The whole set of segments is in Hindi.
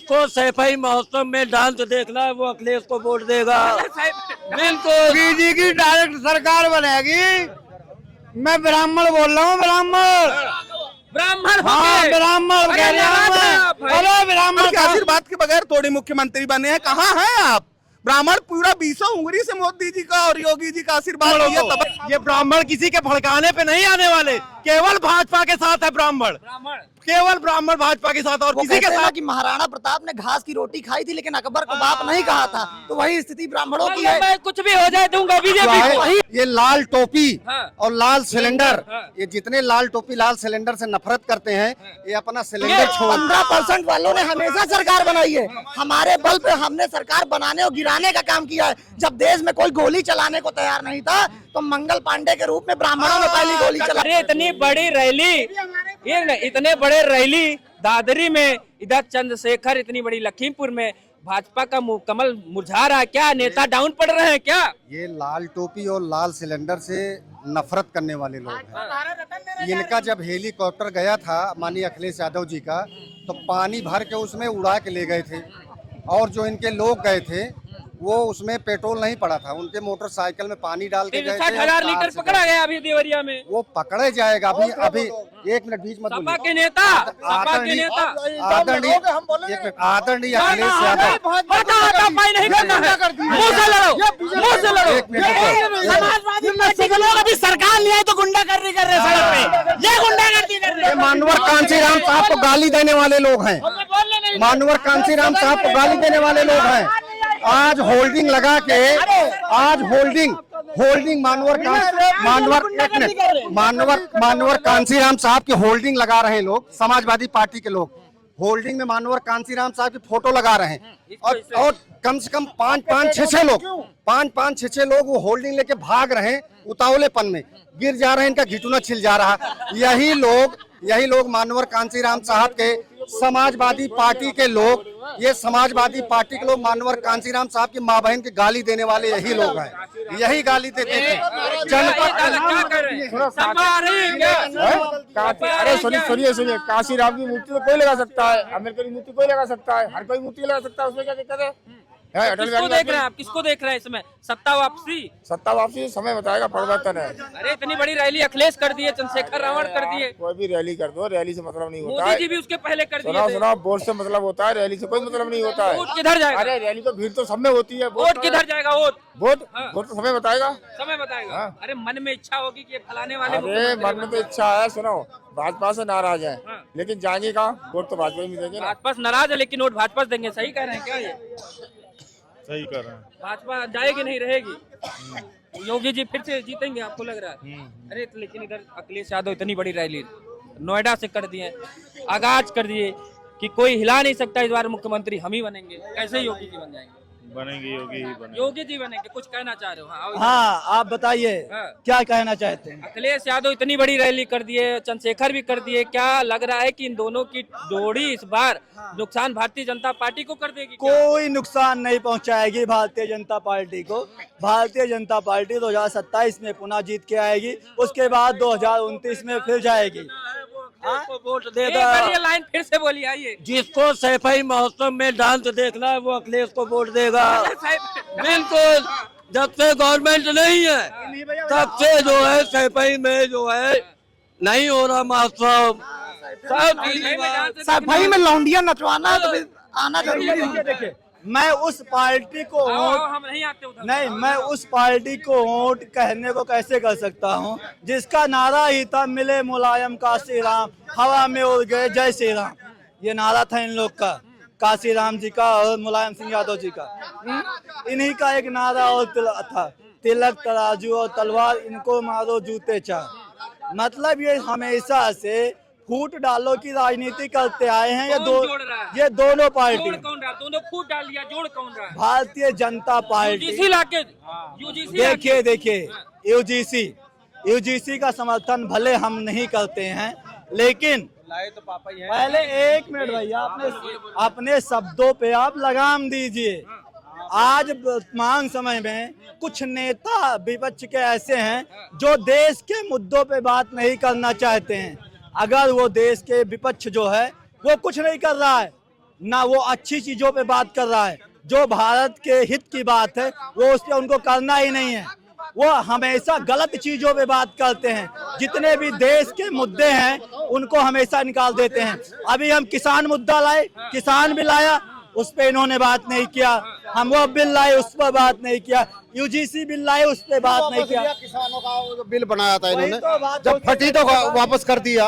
को सैफई महोत्सव में डांस देखना है वो अखिलेश को वोट देगा। बिल्कुल बीजेपी की डायरेक्ट सरकार बनेगी। मैं ब्राह्मण बोल रहा हूँ, ब्राह्मण ब्राह्मण हो हाँ गए। ब्राह्मण अरे कह रहे हैं नाराज हम। हैं आप भाई। अरे ब्राह्मण के आशीर्वाद के बगैर थोड़ी मुख्यमंत्री बने हैं। कहाँ हैं आप? ब्राह्मण पूरा 20 उंगली से मोदी जी का और योगी जी का आशीर्वाद लिया तब। ये ब्राह्मण किसी के भड़काने पे नहीं आने वाले, केवल भाजपा के साथ है ब्राह्मण, केवल ब्राह्मण भाजपा के साथ और वो किसी के कहते हैं ना साथ। कि महाराणा प्रताप ने घास की रोटी खाई थी लेकिन अकबर को बाप नहीं कहा था, तो वही स्थिति ब्राह्मणों की है। मैं कुछ भी हो जाए दूंगा बीजेपी को। है, ये लाल टोपी हाँ। और लाल सिलेंडर, हाँ। ये जितने लाल टोपी लाल सिलेंडर से नफरत करते हैं, ये अपना सिलेंडर छोड़ 15% वालों ने हमेशा सरकार बनाई है, हमारे बल पे हमने सरकार बनाने और गिराने का काम किया है। जब देश में कोई गोली चलाने को तैयार नहीं था तो मंगल पांडे के रूप में ब्राह्मणों ने पहली गोली चला। अरे इतनी बड़ी रैली, ये न, इतने बड़े रैली दादरी में, इधर चंद्रशेखर, इतनी बड़ी लखीमपुर में, भाजपा का कमल मुरझा रहा है क्या? नेता डाउन पड़ रहे हैं क्या? ये लाल टोपी और लाल सिलेंडर से नफरत करने वाले लोग हैं। इनका जब हेलीकॉप्टर गया था माननीय अखिलेश यादव जी का, तो पानी भर के उसमें उड़ा के ले गए थे, और जो इनके लोग गए थे वो उसमें पेट्रोल नहीं पड़ा था, उनके मोटरसाइकिल में पानी डाल के गए थे। 60,000 लीटर पकड़ा गया अभी देवरिया में। वो पकड़े जाएगा अभी। अभी एक मिनट बीच मत सपा बोलिए। के नेता, सपा के नेता आदरणीय अखिलेश यादव, हटा पाई नहीं करना है। मुंह से लड़ो, मुंह से लड़ो। एक मिनट समाजवादी पार्टी के लोग अभी सरकार लिया है तो गुंडागर्दी कर रहे हैं सड़क पे, ये गुंडागर्दी कर रहे ये मानवर कांसीराम साहब को गाली देने वाले लोग हैं। मानवर कांसीराम साहब को गाली देने वाले लोग हैं। आज होल्डिंग लगा के, आज होल्डिंग मानवर कांसीराम साहब की होल्डिंग लगा रहे हैं लोग, समाजवादी पार्टी के लोग होल्डिंग में मानवर कांसीराम साहब की फोटो लगा रहे हैं, और कम से कम 5-6 लोग वो होल्डिंग लेके भाग रहे हैं, उतावलेपन में गिर जा रहे हैं, इनका घिटुना छिल जा रहा है। यही लोग मानवर कांसीराम साहब के समाजवादी पार्टी के लोग, ये समाजवादी पार्टी के लोग मानवर कांसीराम साहब की माँ बहन की गाली देने वाले यही लोग हैं, यही गाली देते थे जनपद। अरे सुनिए, काशीराम की मूर्ति तो कोई लगा सकता है, अम्बेडकर की मूर्ति कोई लगा सकता है, हर कोई मूर्ति लगा सकता है, उसमें क्या दिक्कत है? किसको देख रहे हैं आप? किसको देख रहे हैं इसमें? सत्ता वापसी समय बताएगा, परिवर्तन है। अरे इतनी बड़ी रैली अखिलेश कर दिए, चंद्रशेखर रावण कर दिए, कोई भी रैली कर दो, रैली से मतलब नहीं होता मोदी है। जी भी उसके पहले कर दिए थे। सुना वोट से मतलब होता है, रैली से कोई मतलब नहीं होता है। वोट किधर जाएगा? अरे रैली तो भीड़ तो सब में होती है। वोट किधर जाएगा? वोट तो समय बताएगा। समय बताएगा। हाँ। अरे मन में इच्छा होगी कि ये फलाने वाले अरे मन में तो इच्छा है, सुनो भाजपा से नाराज है, हाँ। लेकिन जाएंगे कहाँ? वोट तो भाजपा में देंगे ना। भाजपा से नाराज है लेकिन वोट भाजपा से देंगे। सही कह रहे हैं क्या ये? सही कर रहे हैं। भाजपा जाएगी नहीं रहेगी। योगी जी फिर से जीतेंगे आपको लग रहा है? अरे तो लेकिन इधर अखिलेश यादव इतनी बड़ी रैली नोएडा से कर दिए, आगाज कर दिए कि कोई हिला नहीं सकता, इस बार मुख्यमंत्री हम ही बनेंगे। कैसे योगी जी बन जाएंगे? बनेंगे योगी जी बनेंगे। कुछ कहना चाह रहे हो? हाँ, हाँ आप बताइए हाँ। क्या कहना चाहते हैं? अखिलेश यादव इतनी बड़ी रैली कर दिए, चंद्रशेखर भी कर दिए, क्या लग रहा है कि इन दोनों की जोड़ी इस बार नुकसान भारतीय जनता पार्टी को कर देगी? कोई नुकसान नहीं पहुंचाएगी भारतीय जनता पार्टी को। भारतीय जनता पार्टी 2027 में पुनः जीत के आएगी, उसके बाद 2029 में फिर जाएगी। वोट एक देगा। बार ये लाइन फिर से बोलिए, आइए। जिसको सैफई महोत्सव में डांस देखना है वो अखिलेश को वोट देगा। बिल्कुल, जब से गवर्नमेंट नहीं है तब से जो है सैफई में जो है नहीं हो रहा महोत्सव। सफाई में लौंडिया नचवाना है तो फिर आना जरूरी है। देखिए मैं उस पार्टी को हम नहीं आते उधर। नहीं, मैं उस पार्टी को वोट कहने को कैसे कर सकता हूँ जिसका नारा ही था मिले मुलायम काशी राम, हवा में उड़ गए जय श्री राम। ये नारा था इन लोग का, काशी राम जी का और मुलायम सिंह यादव जी का। इन्हीं का एक नारा और था, तिलक तराजू और तलवार इनको मारो जूते चार। मतलब ये हमेशा से फूट डालो की राजनीति करते आए हैं। ये दोनों पार्टी, जोड़ कौन रहा? दोनों फूट डाल दिया, जोड़ कौन रहा? भारतीय जनता पार्टी। यूजीसी लाके, यूजीसी देखिए यूजीसी का समर्थन भले हम नहीं करते हैं, लेकिन पहले एक मिनट भैया अपने शब्दों पे आप लगाम दीजिए। आज वर्तमान समय में कुछ नेता विपक्ष के ऐसे हैं जो देश के मुद्दों पे बात नहीं करना चाहते हैं। अगर वो देश के विपक्ष जो है वो कुछ नहीं कर रहा है, ना वो अच्छी चीजों पे बात कर रहा है। जो भारत के हित की बात है वो उस पर उनको करना ही नहीं है। वो हमेशा गलत चीजों पे बात करते हैं। जितने भी देश के मुद्दे हैं उनको हमेशा निकाल देते हैं। अभी हम किसान मुद्दा लाए, किसान बिल आया, उस पे इन्होंने बात नहीं किया। हम वो बिल लाए, उस पर बात नहीं किया। यूजीसी बिल लाए, उस पे बात नहीं किया। किसानों का जो बिल बनाया था इन्होंने, वही तो बात जब होती है। फटी तो वापस कर दिया।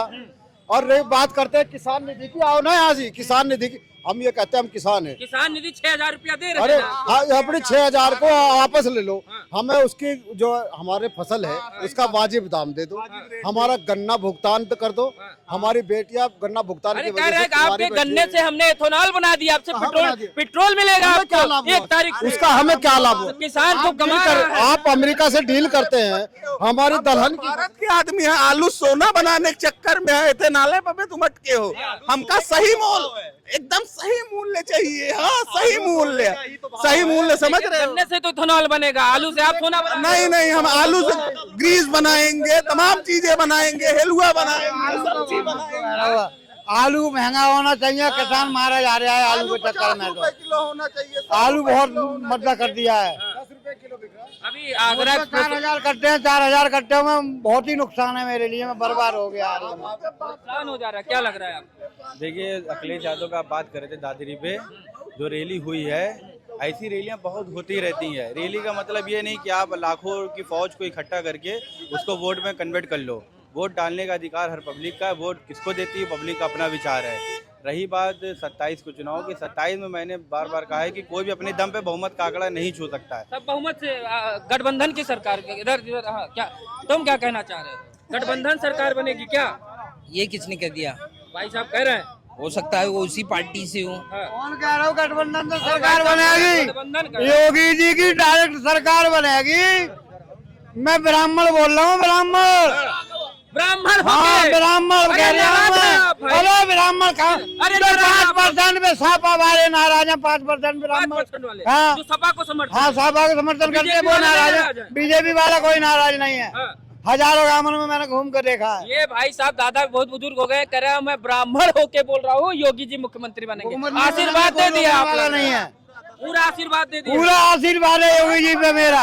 और रही बात करते हैं किसान निधि की, आओ ना यहाँ से किसान निधि की। हम ये कहते हैं हम किसान हैं। किसान निधि 6,000 रुपया दे रहे अरे हैं ना। अपनी 6,000 को वापस ले लो। हमें उसकी जो हमारे फसल है उसका वाजिब दाम दे दो। हमारा गन्ना भुगतान तो कर दो। हमारी बेटियां गन्ना भुगतान अरे की कह वजह रहे से हैं कि आपके गन्ने से हमने एथेनॉल बना दिया, आपसे कहाँ बना दिया? पेट्रोल मिलेगा हमें क्या लाभ आपको हुआ? 1 तारीख से। उसका हमें क्या लाभ हुआ? किसान को कमा रहा है। आप अमेरिका से डील करते हैं, हमारी दलहन की भारत के आदमी है, आलू सोना बनाने के चक्कर में है, इतने नाले पे तुम अटके हो। हमका सही मोल, एकदम सही मूल्य चाहिए। हाँ, सही मूल्य, सही मूल्य, समझ रहे हो? गन्ने से तो इथेनॉल बनेगा, आलू से आप सोना बना। नहीं, हम आलू से ग्रीस बनाएंगे, तमाम चीजें बनाएंगे, हेलुआ बनाएंगे, सब चीज बनाएंगे। आलू महंगा होना चाहिए, किसान मारा जा रहा है आलू के चक्कर में। 10 रुपए किलो होना चाहिए। आलू बहुत मद्दा कर दिया है। 10 रुपए किलो बिक रहा है। अभी आगरा 4,000 कट्टे हैं, 4,000 कट्टे में बहुत ही नुकसान है मेरे लिए। मैं बर्बाद हो गया। नुकसान हो जा रहा है, क्या लग रहा है आपको? देखिए, अखिलेश यादव का आप बात कर रहे थे दादरी पे, जो रैली हुई है, ऐसी रैलियां बहुत होती रहती हैं। रैली का मतलब ये नहीं कि आप लाखों की फौज को इकट्ठा करके उसको वोट में कन्वर्ट कर लो। वोट डालने का अधिकार हर पब्लिक का है। वोट किसको देती है, पब्लिक का अपना विचार है। रही बात 27 को चुनाव की, 27 में मैंने बार बार कहा है कि कोई भी अपने दम पे बहुमत का आंकड़ा नहीं छू सकता है। सब बहुमत से गठबंधन की सरकार इधर हाँ, क्या तुम क्या कहना चाह रहे हो? गठबंधन सरकार बनेगी क्या? ये किसने कह दिया? भाई साहब कह रहे हैं। हो सकता है वो उसी पार्टी से हो। कौन कह रहा हूँ गठबंधन से सरकार बनेगी? गठबंधन कर योगी जी की डायरेक्ट सरकार बनेगी। मैं ब्राह्मण बोल रहा हूँ, ब्राह्मण। ब्राह्मण हाँ, होके। ब्राह्मण कह रहा हूँ मैं। अरे ब्राह्मण कहाँ? अरे 5% में सपा वाले नाराज हैं। 5% ब्राह्मण। 5% वाले हाँ। जो सपा को समर्थन। हाँ, सपा को समर्थन करते हैं, वो नाराज है। बीजेपी वाला कोई नाराज नहीं है। हाँ। हजारों गांवों में मैंने घूम कर देखा है। ये भाई साहब दादा बहुत बुजुर्ग हो गए, कह रहे हैं मैं ब्राह्मण होके बोल रहा हूँ, योगी जी मुख्यमंत्री बनेंगे। आशीर्वाद दे दिया आप वाला लोगों ने। नहीं है। पूरा आशीर्वाद दे दिया। पूरा आशीर्वाद है योगी जी पे मेरा।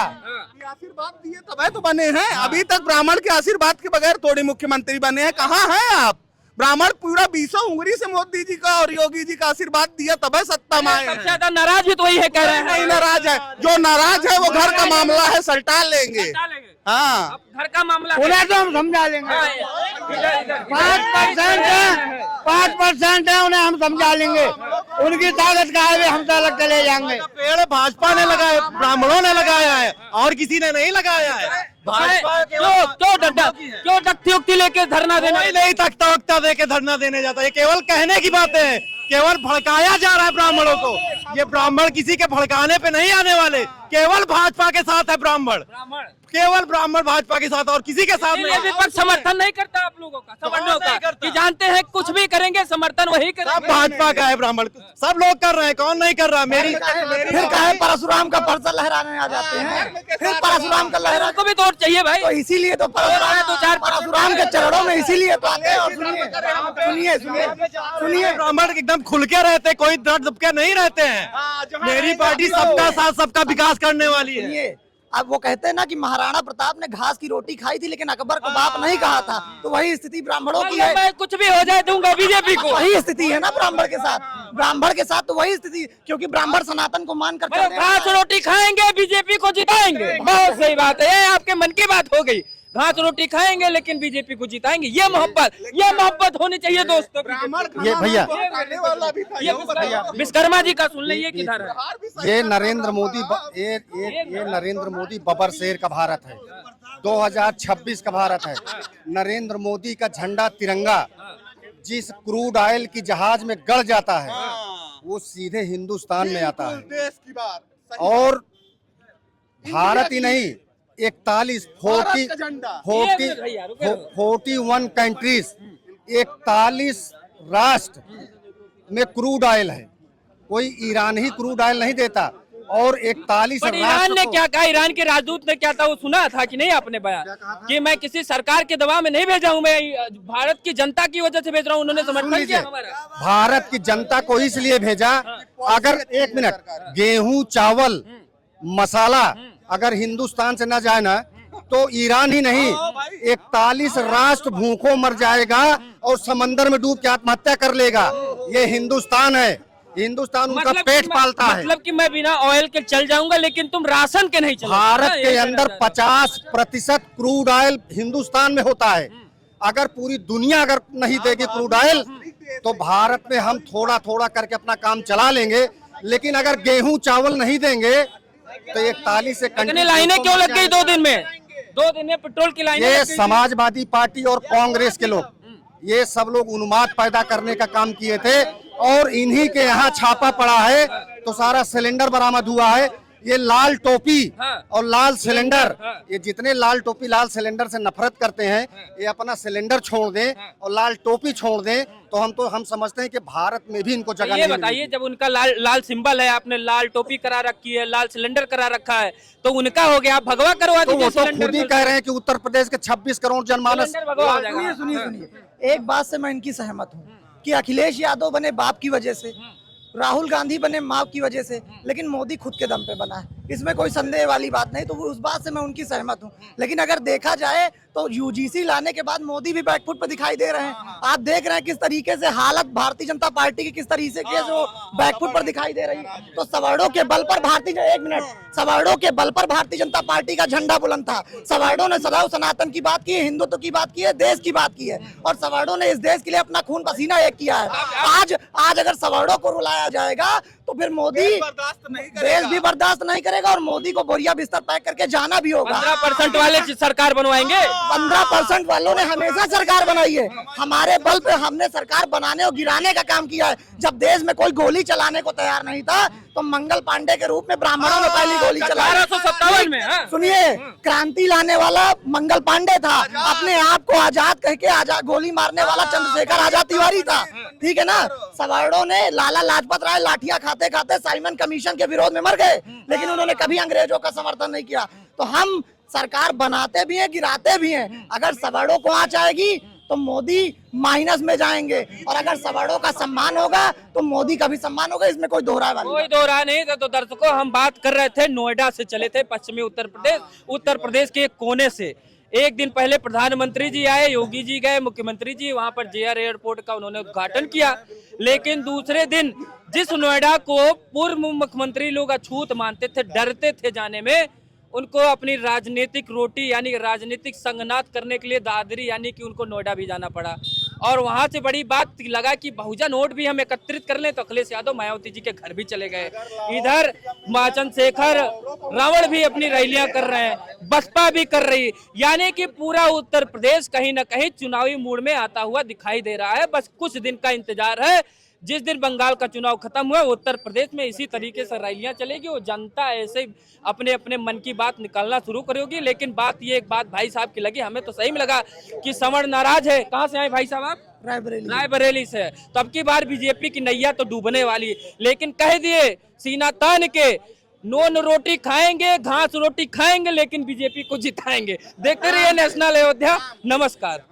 आशीर्वाद दिए तब तो बने हैं। अभी तक ब्राह्मण के आशीर्वाद के बगैर थोड़ी मुख्यमंत्री बने हैं। कहाँ हैं आप? ब्राह्मण पूरा 20 उंगली से मोदी जी का और योगी जी का आशीर्वाद दिया तब है सत्ता में आए सबसे हैं। ज्यादा नाराज भी तो वही है, कह रहे हैं। नहीं नाराज है, जो नाराज है वो घर का मामला है, सल्टा लेंगे। हाँ, अब घर का मामला उन्हें तो हम समझा लेंगे। हाँ, इधर, इधर। 5% है, 5% है, उन्हें हम समझा लेंगे। उनकी ताकत का है, हम तो अलग चले जाएंगे। पेड़ भाजपा ने लगाया, ब्राह्मणों ने लगाया है, और किसी ने नहीं लगाया है। क्यों तख्ती उक्ति लेके धरना देना? कोई नहीं तख्ता वक्ता दे के धरना देने जाता, ये केवल कहने की बातें हैं, केवल भड़काया जा रहा है ब्राह्मणों को। ये ब्राह्मण किसी के भड़काने पे नहीं आने वाले, केवल भाजपा के साथ है ब्राह्मण, केवल ब्राह्मण भाजपा के साथ और किसी के साथ इसलिए नहीं। विपक्ष समर्थन नहीं करता आप लोगों का, सवर्णों का, कि जानते हैं कुछ भी करेंगे समर्थन वही सब करेंगे। भाजपा का है ब्राह्मण, सब लोग कर रहे हैं, कौन नहीं कर रहा? मेरी फिर कहे परशुराम का पर्चा लहराने आ जाते हैं। फिर परशुराम का लहरा, को भी तो वोट चाहिए भाई। तो इसीलिए तो परशुराम के चरणों में इसीलिए तो आते हैं। और सुनिए सुनिए सुनिए, ब्राह्मण एकदम खुल के रहते, कोई दर्द दुब के नहीं रहते हैं। मेरी पार्टी सबका साथ सबका विकास करने वाली है। सुनिए, अब वो कहते हैं ना कि महाराणा प्रताप ने घास की रोटी खाई थी लेकिन अकबर को बाप नहीं कहा था, तो वही स्थिति ब्राह्मणों की है। मैं कुछ भी हो जाए दूंगा बीजेपी को। वही स्थिति है ना ब्राह्मण के साथ। ब्राह्मण के साथ तो वही स्थिति, क्योंकि ब्राह्मण सनातन को मानकर चलते हैं। घास रोटी खाएंगे बीजेपी को जिताएंगे। बहुत सही बात है, ये आपके मन की बात हो गई। घास रोटी खाएंगे लेकिन बीजेपी को जिताएंगे। ये मोहब्बत होनी चाहिए दोस्तों। ये भैया, ये विश्वकर्मा जी का सुन लीजिए किधर है। ये नरेंद्र मोदी ये नरेंद्र मोदी बबर शेर का भारत है, 2026 का भारत है। नरेंद्र मोदी का झंडा तिरंगा जिस क्रूड ऑयल की जहाज में गड़ जाता है वो सीधे हिंदुस्तान में आता है। देश की बात और भारत ही नहीं, 41 कंट्रीज, 41 राष्ट्र में क्रूड ऑयल है। कोई ईरान ही क्रूड ऑयल नहीं देता, और 41 पर ईरान ने क्या कहा? ईरान के राजदूत ने क्या था वो सुना था कि नहीं आपने बयान कि मैं किसी सरकार के दबाव में नहीं भेजा हूँ, मैं भारत की जनता की वजह से भेज रहा हूँ। उन्होंने समर्थन किया हमारा। भारत की जनता को इसलिए भेजा, अगर 1 मिनट, गेहूं, चावल, मसाला अगर हिंदुस्तान से न जाए ना तो ईरान ही नहीं 41 राष्ट्र भूखों मर जाएगा और समंदर में डूब के आत्महत्या कर लेगा। ये हिंदुस्तान है, हिंदुस्तान उनका पेट पालता है। मतलब कि मैं बिना ऑयल के चल जाऊंगा लेकिन तुम राशन के नहीं चल। भारत के अंदर 50% क्रूड ऑयल हिंदुस्तान में होता है। अगर पूरी दुनिया अगर नहीं देगी क्रूड ऑयल तो भारत में हम थोड़ा थोड़ा करके अपना काम चला लेंगे, लेकिन अगर गेहूं चावल नहीं देंगे तो 41 से लाइनें क्यों लग गई 2 दिन में? 2 दिन में पेट्रोल की लाइनें। ये समाजवादी पार्टी और कांग्रेस के लोग, ये सब लोग उन्माद पैदा करने का काम किए थे और इन्हीं के यहाँ छापा पड़ा है तो सारा सिलेंडर बरामद हुआ है। ये लाल टोपी और लाल सिलेंडर, ये जितने लाल टोपी लाल सिलेंडर से नफरत करते हैं, ये अपना सिलेंडर छोड़ दें और लाल टोपी छोड़ दें तो हम समझते हैं कि भारत में भी इनको जगह ये बताइए, जब उनका लाल सिंबल है, आपने लाल टोपी करा रखी है, लाल सिलेंडर करा रखा है, तो उनका हो गया, आप भगवा करवा दीजिए। तो खुद ही कह रहे हैं कि उत्तर प्रदेश के 26 करोड़ जनमानस। सुनिए, एक बात से मैं इनकी सहमत हूँ कि अखिलेश यादव बने बाप की वजह से, राहुल गांधी बने माँ की वजह से, लेकिन मोदी खुद के दम पे बना है, इसमें कोई संदेह वाली बात नहीं। तो उस बात से मैं उनकी सहमत हूँ। लेकिन अगर देखा जाए तो यूजीसी लाने के बाद मोदी भी बैकफुट पर दिखाई दे रहे हैं। आप देख रहे हैं किस तरीके से हालत भारतीय जनता पार्टी की किस तरीके के जो बैकफुट पर दिखाई दे रही है। तो सवर्णों के बल पर सवर्णों के बल पर भारतीय जनता पार्टी का झंडा बुलंद था। सवर्णों ने सदैव सनातन की बात की है, हिंदुत्व की बात की है, देश की बात की है, और सवर्णों ने इस देश के लिए अपना खून पसीना एक किया है। आज अगर सवर्णों को रुलाया जाएगा तो फिर मोदी देश भी बर्दाश्त नहीं करेगा और मोदी को बोरिया बिस्तर पैक करके जाना भी होगा। 15% वाले सरकार बनवाएंगे। 15% वालों ने हमेशा सरकार बनाई है। हमारे बल पे हमने सरकार बनाने और गिराने का काम किया है। जब देश में कोई गोली चलाने को तैयार नहीं था तो मंगल पांडे के रूप में ब्राह्मणों ने पहली गोली चलाई 1857 में। सुनिए, क्रांति लाने वाला मंगल पांडे था, अपने आप को आजाद कह के गोली मारने वाला चंद्रशेखर आजाद तिवारी था। ठीक है ना। सवर्णों ने लाला लाजपत राय लाठियां खाते खाते साइमन कमीशन के विरोध में मर गए, लेकिन उन्होंने कभी अंग्रेजों का समर्थन नहीं किया। तो हम सरकार बनाते भी हैं, गिराते भी हैं। अगर सवर्णों को आंच आएगी तो मोदी माइनस में जाएंगे, और अगर सवर्णों का सम्मान होगा तो मोदी का भी सम्मान होगा। इसमें कोई दोहरा नहीं था। तो दर्शकों, हम बात कर रहे थे, नोएडा से चले थे, पश्चिमी उत्तर प्रदेश के एक कोने से। एक दिन पहले प्रधानमंत्री जी आए, योगी जी गए, मुख्यमंत्री जी वहां पर JR एयरपोर्ट का उन्होंने उद्घाटन किया। लेकिन दूसरे दिन जिस नोएडा को पूर्व मुख्यमंत्री लोग अछूत मानते थे, डरते थे जाने में, उनको अपनी राजनीतिक रोटी यानी राजनीतिक संगनाथ करने के लिए दादरी यानी कि उनको नोएडा भी जाना पड़ा। और वहां से बड़ी बात लगा कि बहुजन वोट भी हम एकत्रित कर लें, तो अखिलेश यादव मायावती जी के घर भी चले गए। इधर चंद्रशेखर रावण भी अपनी रैलियां कर रहे हैं, बसपा भी कर रही है, यानी कि पूरा उत्तर प्रदेश कहीं न कहीं चुनावी मूड में आता हुआ दिखाई दे रहा है। बस कुछ दिन का इंतजार है। जिस दिन बंगाल का चुनाव खत्म हुआ, उत्तर प्रदेश में इसी तरीके से रैलियां चलेगी। वो जनता ऐसे ही अपने अपने मन की बात निकालना शुरू करेगी। लेकिन बात ये एक बात भाई साहब की लगी, हमें तो सही में लगा कि सवर्ण नाराज है। कहाँ से आए भाई साहब आप? रायबरेली से। तो अब की बार बीजेपी की नैया तो डूबने वाली, लेकिन कह दिए सीना तान के, नॉन रोटी खाएंगे, घास रोटी खाएंगे, लेकिन बीजेपी को जिताएंगे। देखते रहिए नेशनल अयोध्या। नमस्कार।